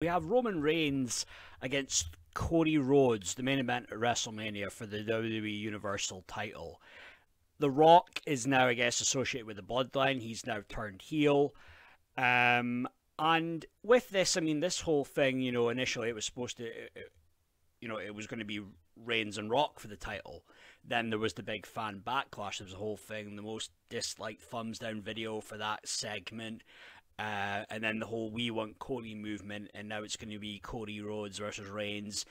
we have Roman Reigns against Cody Rhodes, the main event at WrestleMania for the WWE Universal title. The Rock is now, I guess, associated with the Bloodline. He's now turned heel. And with this, I mean, this whole thing, you know, initially it was supposed to, you know, it was going to be Reigns and Rock for the title. Then there was the big fan backlash. There was a whole thing, the most disliked thumbs down video for that segment. And then the whole We Want Cody movement. And now it's going to be Cody Rhodes versus Reigns.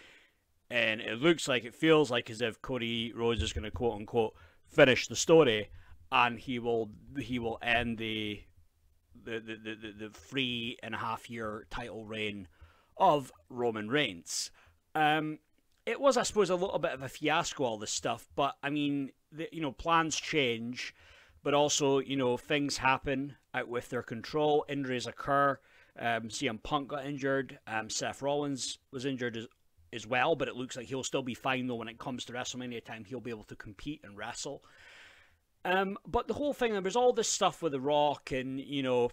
And it looks like, it feels like as if Cody Rhodes is going to quote unquote finish the story, and he will end the 3.5-year title reign of Roman Reigns. It was, I suppose, a little bit of a fiasco, all this stuff, but I mean, you know, plans change, but also, you know, things happen out with their control. Injuries occur. CM Punk got injured. Seth Rollins was injured as well, but it looks like he'll still be fine though when it comes to WrestleMania time. He'll be able to compete and wrestle. But the whole thing, there was all this stuff with The Rock, and you know,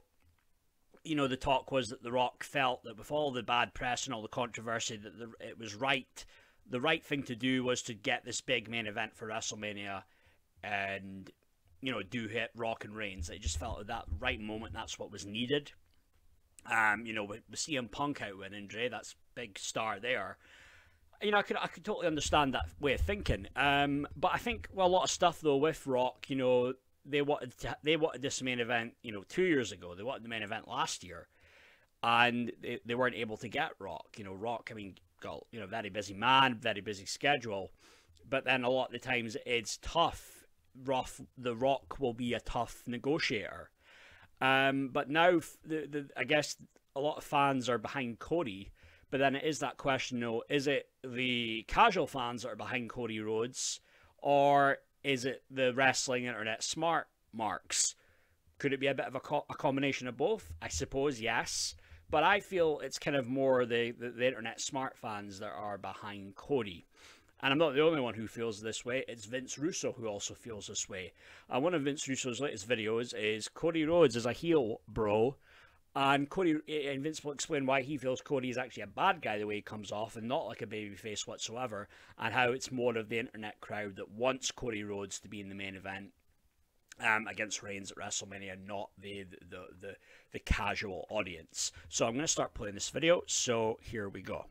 the talk was that The Rock felt that with all the bad press and all the controversy, that it was right. The right thing to do was to get this big main event for WrestleMania, and you know, do hit Rock and Reigns. They just felt at that right moment that's what was needed. You know, with CM Punk out with an injury, that's big star there. You know, I could totally understand that way of thinking. But I think, well, a lot of stuff though with Rock, you know, they wanted this main event, you know, 2 years ago. They wanted the main event last year, and they weren't able to get Rock. You know, Rock, I mean, got, you know, very busy man, very busy schedule. But then a lot of the times it's tough. The Rock will be a tough negotiator. But now I guess a lot of fans are behind Cody. But then it is that question, though, is it the casual fans that are behind Cody Rhodes, or is it the wrestling internet smart marks? Could it be a bit of a combination of both? I suppose, yes. But I feel it's kind of more the internet smart fans that are behind Cody. And I'm not the only one who feels this way. It's Vince Russo who also feels this way. And one of Vince Russo's latest videos is Cody Rhodes is a heel, bro. And Vince will explain why he feels Cody is actually a bad guy the way he comes off, and not like a babyface whatsoever, and how it's more of the internet crowd that wants Cody Rhodes to be in the main event against Reigns at WrestleMania, not the casual audience. So I'm going to start playing this video. So here we go.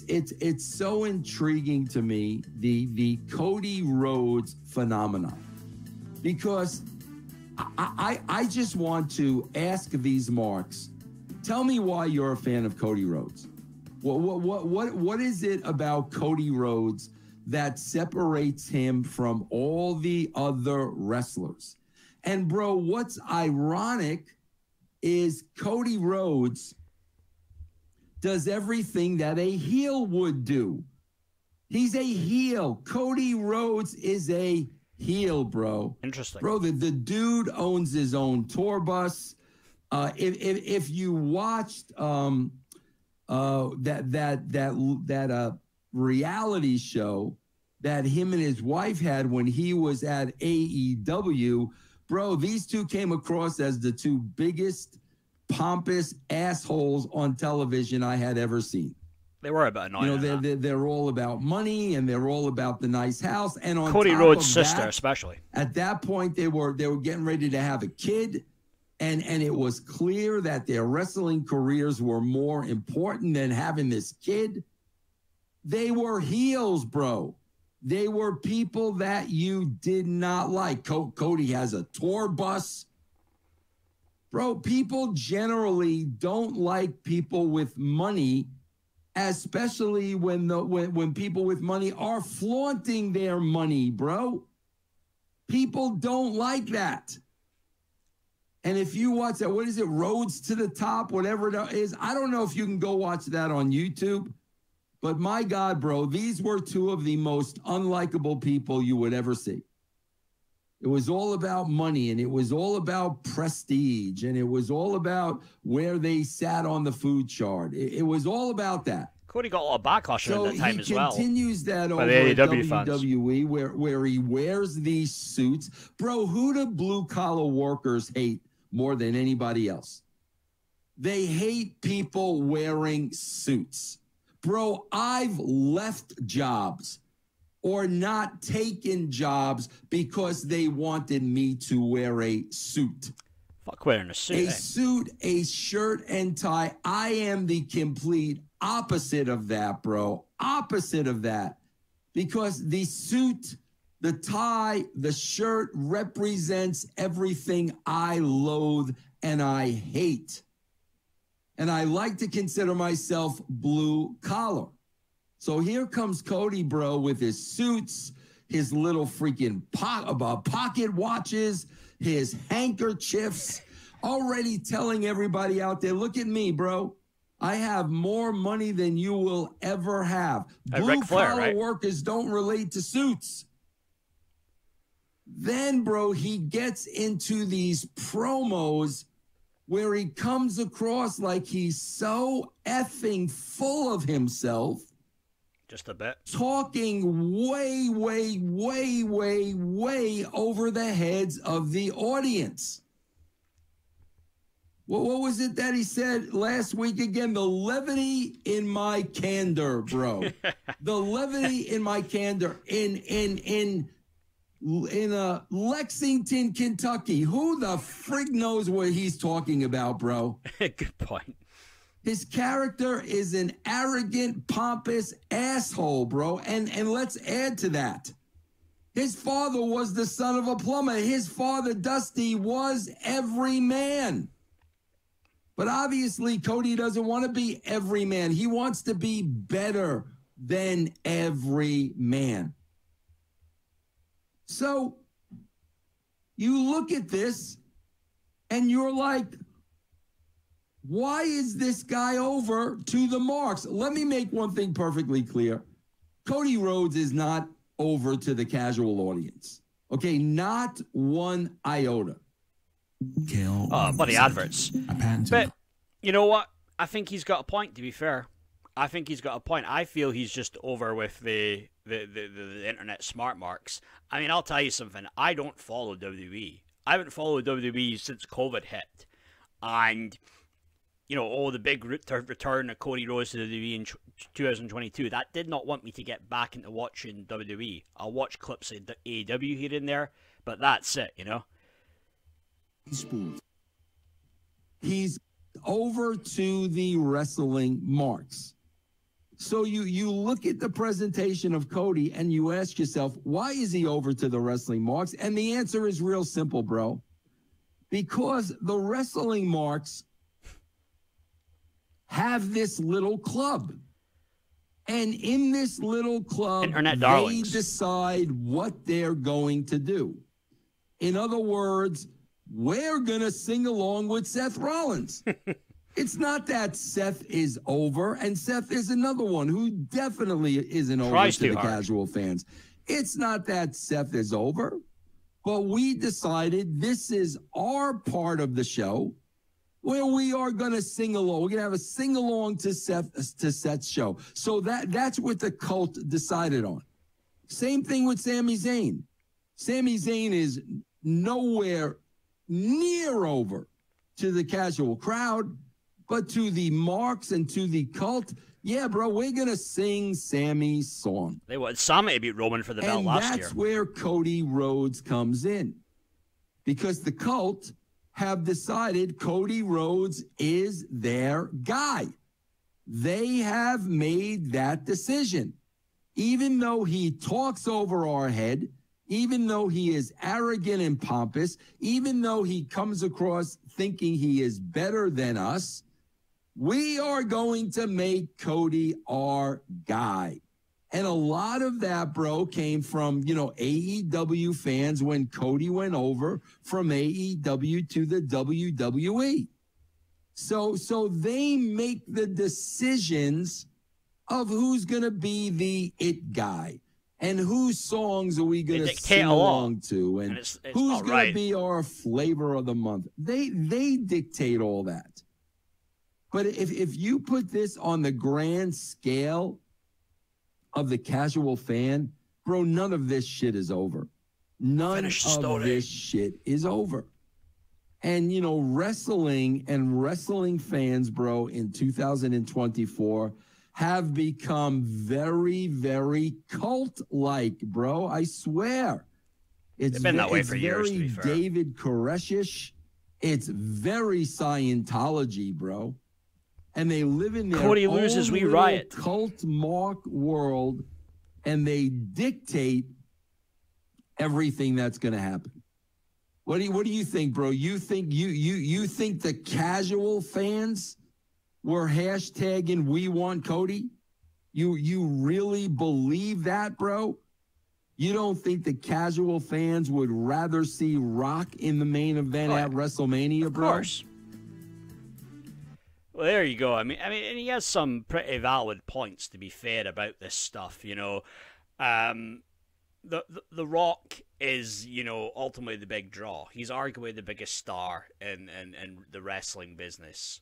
It's so intriguing to me, the Cody Rhodes phenomenon, because I just want to ask these marks, tell me why you're a fan of Cody Rhodes. What is it about Cody Rhodes that separates him from all the other wrestlers? And bro, what's ironic is Cody Rhodes does everything that a heel would do. He's a heel. Cody Rhodes is a heel, bro. Interesting. Bro, the dude owns his own tour bus. If you watched that reality show that him and his wife had when he was at AEW, bro, these two came across as the two biggest pompous assholes on television I had ever seen. They were about annoying. You know, they're all about money, and they're all about the nice house. And on Cody top Rhodes' of sister, that, especially. At that point, they were getting ready to have a kid, and it was clear that their wrestling careers were more important than having this kid. They were heels, bro. They were people that you did not like. Cody has a tour bus. Bro, people generally don't like people with money, especially when people with money are flaunting their money, bro. People don't like that. And if you watch that, what is it, Roads to the Top, whatever it is, I don't know if you can go watch that on YouTube, but my God, bro, these were two of the most unlikable people you would ever see. It was all about money, and it was all about prestige, and it was all about where they sat on the food chart. It was all about that. Cody got a lot of backlash around that time as well. So he continues that over at WWE, where he wears these suits. Bro, who do blue-collar workers hate more than anybody else? They hate people wearing suits. Bro, I've left jobs or not taken jobs because they wanted me to wear a suit. Fuck wearing a suit. A suit, a shirt and tie. I am the complete opposite of that, bro. Opposite of that. Because the suit, the tie, the shirt represents everything I loathe and I hate. And I like to consider myself blue collar. So here comes Cody, bro, with his suits, his little freaking pocket watches, his handkerchiefs, already telling everybody out there, look at me, bro. I have more money than you will ever have. Blue collar workers don't relate to suits. Then, bro, he gets into these promos where he comes across like he's so effing full of himself. Just a bit. Talking way, way, way, way, way over the heads of the audience. Well, what was it that he said last week again? The levity in my candor, bro. The levity in my candor in Lexington, Kentucky. Who the frig knows what he's talking about, bro? Good point. His character is an arrogant, pompous asshole, bro. And let's add to that. His father was the son of a plumber. His father, Dusty, was every man. But obviously, Cody doesn't want to be every man. He wants to be better than every man. So you look at this and you're like, why is this guy over to the marks? Let me make one thing perfectly clear. Cody Rhodes is not over to the casual audience. Okay, not one iota. But the adverts. But you know what? I think he's got a point, to be fair. I think he's got a point. I feel he's just over with the internet smart marks. I mean, I'll tell you something. I don't follow WWE. I haven't followed WWE since COVID hit. And, you know, the big return of Cody Rhodes to WWE in 2022, that did not want me to get back into watching WWE. I'll watch clips of AEW here and there, but that's it, you know? He's over to the wrestling marks. So you look at the presentation of Cody and you ask yourself, why is he over to the wrestling marks? And the answer is real simple, bro. Because the wrestling marks have this little club. And in this little club, Internet darlings, they decide what they're going to do. In other words, we're going to sing along with Seth Rollins. It's not that Seth is over, and Seth is another one who definitely isn't over to the casual fans. It's not that Seth is over, but we decided this is our part of the show where we are going to sing along. We're going to have a sing along to Seth's show. So that's what the cult decided on. Same thing with Sami Zayn. Sami Zayn is nowhere near over to the casual crowd, but to the marks and to the cult, yeah, bro, we're going to sing Sammy's song. They wanted Sami to beat Roman for the belt last year. And that's where Cody Rhodes comes in. Because the cult have decided Cody Rhodes is their guy. They have made that decision. Even though he talks over our head, even though he is arrogant and pompous, even though he comes across thinking he is better than us, we are going to make Cody our guy. And a lot of that, bro, came from, AEW fans when Cody went over from AEW to the WWE. So they make the decisions of who's going to be the it guy. And whose songs are we going to sing along to? And it's who's going to be our flavor of the month? They dictate all that. But if you put this on the grand scale of the casual fan, bro, none of this shit is over. None of this shit is over. And, you know, wrestling and wrestling fans, bro, in 2024 have become very, very cult-like, bro. I swear. It's been that way for years, to very be fair. David Koresh-ish. It's very Scientology, bro. And they live in their Cody own loses, we little riot. cult mark world, and they dictate everything that's going to happen. What do you think, bro? You think you think the casual fans were hashtagging "We Want Cody"? You really believe that, bro? You don't think the casual fans would rather see Rock in the main event at WrestleMania, bro? Of course. Well, there you go. I mean, and he has some pretty valid points, to be fair, about this stuff. You know, the Rock is, you know, ultimately the big draw. He's arguably the biggest star in the wrestling business,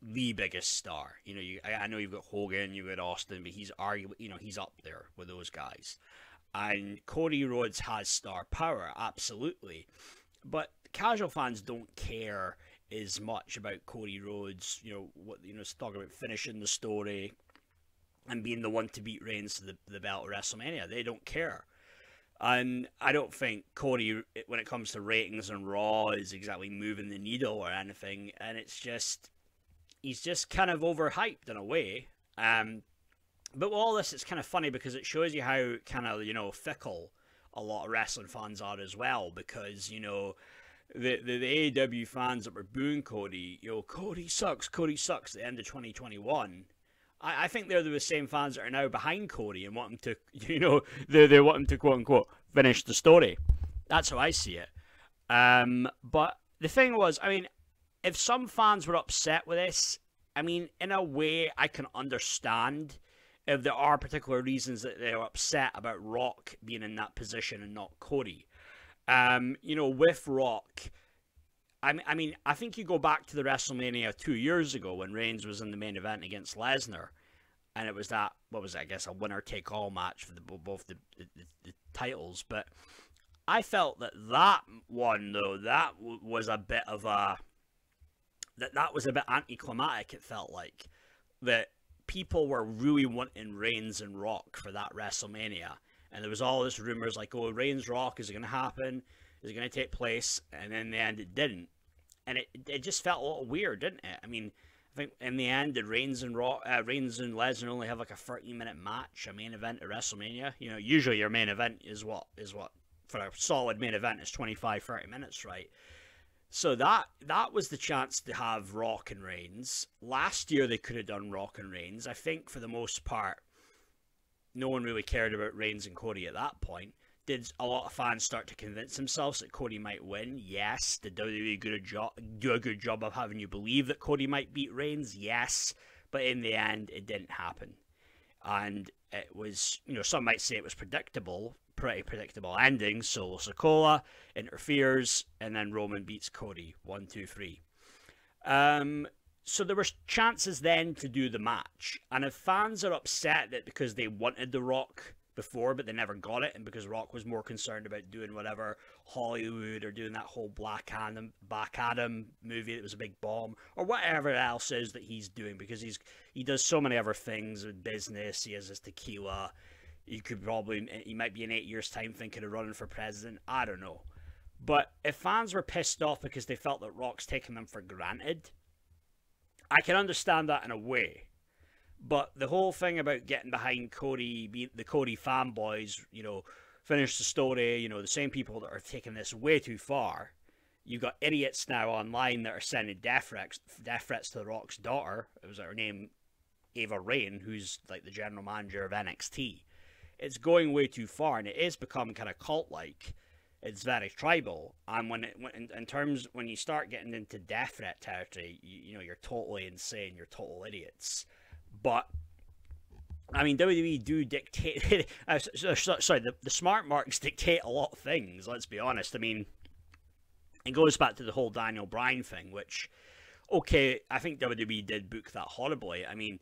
the biggest star. You know, I know you've got Hogan, you've got Austin, but he's arguably, you know, he's up there with those guys. And Cody Rhodes has star power, absolutely, but casual fans don't care as much about Cody Rhodes. You know what? You know, it's talking about finishing the story and being the one to beat Reigns to the belt at WrestleMania. They don't care. And I don't think Cody, when it comes to ratings and Raw, is exactly moving the needle or anything. And it's just, he's just kind of overhyped in a way. But with all this, it's kind of funny because it shows you how kind of, you know, fickle a lot of wrestling fans are as well. Because, you know, the AEW fans that were booing Cody, you know, Cody sucks at the end of 2021. I think they're the same fans that are now behind Cody and want him to, you know, they want him to, quote unquote, finish the story. That's how I see it. But the thing was, I mean, if some fans were upset with this, I mean, in a way, I can understand if there are particular reasons that they're upset about Rock being in that position and not Cody. You know, with Rock, I mean, I think you go back to the WrestleMania 2 years ago when Reigns was in the main event against Lesnar, and it was that, what was it, I guess, a winner-take-all match for both the titles. But I felt that one, though, that was a bit of a, that was a bit anticlimactic, it felt like. That people were really wanting Reigns and Rock for that WrestleMania. And there was all this rumors like, oh, Reigns Rock, is it going to happen? Is it going to take place? And then in the end, it didn't. And it just felt a little weird, didn't it? I mean, I think in the end, did Reigns and Lesnar only have like a 30-minute match, a main event at WrestleMania? You know, usually your main event is what for a solid main event is 25, 30 minutes, right? So that was the chance to have Rock and Reigns. Last year, they could have done Rock and Reigns. I think for the most part, no one really cared about Reigns and Cody at that point. Did a lot of fans start to convince themselves that Cody might win? Yes. Did WWE do a good job of having you believe that Cody might beat Reigns? Yes. But in the end, it didn't happen. And it was, you know, some might say it was predictable, pretty predictable ending. Solo Sikoa interferes, and then Roman beats Cody. 1, 2, 3. So there were chances then to do the match. And if fans are upset that because they wanted The Rock before, but they never got it, and because Rock was more concerned about doing whatever Hollywood or doing that whole Black Adam movie that was a big bomb, or whatever else is that he's doing, because he does so many other things with business. He has his tequila. He might be in 8 years' time thinking of running for president. I don't know. But if fans were pissed off because they felt that Rock's taking them for granted, I can understand that in a way. But the whole thing about getting behind Cody, the Cody fanboys, you know, finish the story, you know, the same people that are taking this way too far. You've got idiots now online that are sending death threats to The Rock's daughter. It was her name, Ava Rain, who's like the general manager of NXT. It's going way too far, and it is becoming kind of cult-like. It's very tribal, and when you start getting into death threat territory, you know, you're totally insane. You're total idiots. But I mean, WWE do dictate. Sorry, the smart marks dictate a lot of things. Let's be honest. I mean, it goes back to the whole Daniel Bryan thing, which, okay, I think WWE did book that horribly. I mean,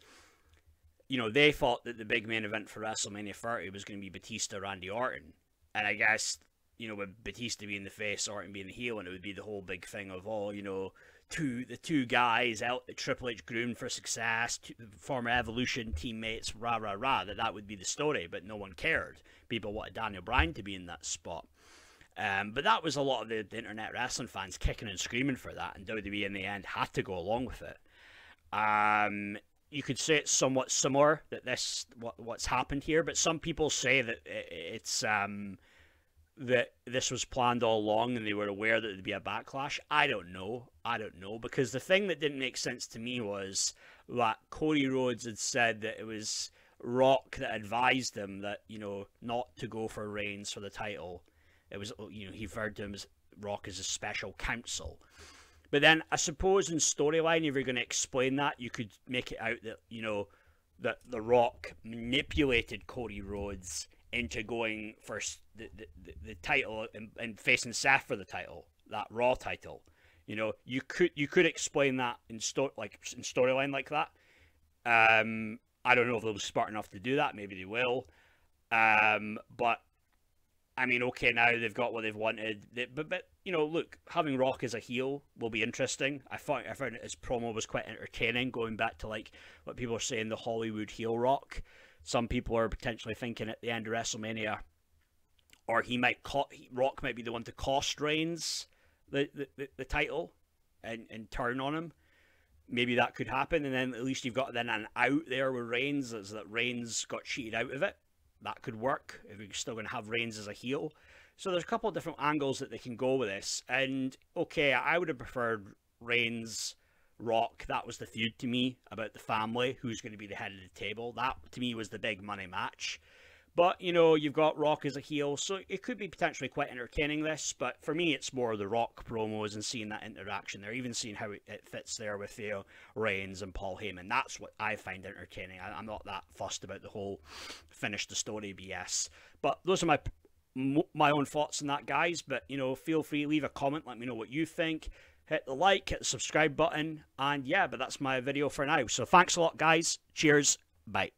you know, they thought that the big main event for WrestleMania 30 was going to be Batista, Randy Orton, and I guess, you know, with Batista being the face, Orton being the heel, and it would be the whole big thing of, oh, you know, the two guys, Triple H groomed for success, former Evolution teammates, rah, rah, rah, that would be the story, but no one cared. People wanted Daniel Bryan to be in that spot. But that was a lot of the internet wrestling fans kicking and screaming for that, and WWE in the end had to go along with it. You could say it's somewhat similar, that what's happened here, but some people say that it's that this was planned all along and they were aware that there'd be a backlash. I don't know, because the thing that didn't make sense to me was that Cody Rhodes had said that it was Rock that advised him that, you know, not to go for Reigns for the title. It was, you know, he referred to him as Rock as a special counsel. But then I suppose in storyline, if you're going to explain that, you could make it out that, you know, that The Rock manipulated Cody Rhodes into going for the title and facing Seth for the title, that Raw title. You know, you could explain that in storyline like that. I don't know if they'll be smart enough to do that. Maybe they will. But I mean, okay, now they've got what they've wanted. But you know, look, having Rock as a heel will be interesting. I found his promo was quite entertaining, going back to like what people are saying, the Hollywood heel Rock. Some people are potentially thinking at the end of WrestleMania, or Rock might be the one to cost Reigns the title and turn on him. Maybe that could happen, and then at least you've got then an out there with Reigns, is that Reigns got cheated out of it. That could work if you're still going to have Reigns as a heel. So there's a couple of different angles that they can go with this. And okay, I would have preferred Reigns, Rock. That was the feud to me about the family, who's going to be the head of the table. That to me was the big money match. But, you know, you've got Rock as a heel, so it could be potentially quite entertaining, this. But for me, it's more the Rock promos and seeing that interaction there, even seeing how it fits there with, you know, Reigns and Paul Heyman. That's what I find entertaining. I'm not that fussed about the whole finish the story BS. But those are my own thoughts on that, guys. But, you know, feel free, leave a comment, let me know what you think. Hit the like, hit the subscribe button, and yeah, but that's my video for now. So thanks a lot, guys. Cheers. Bye.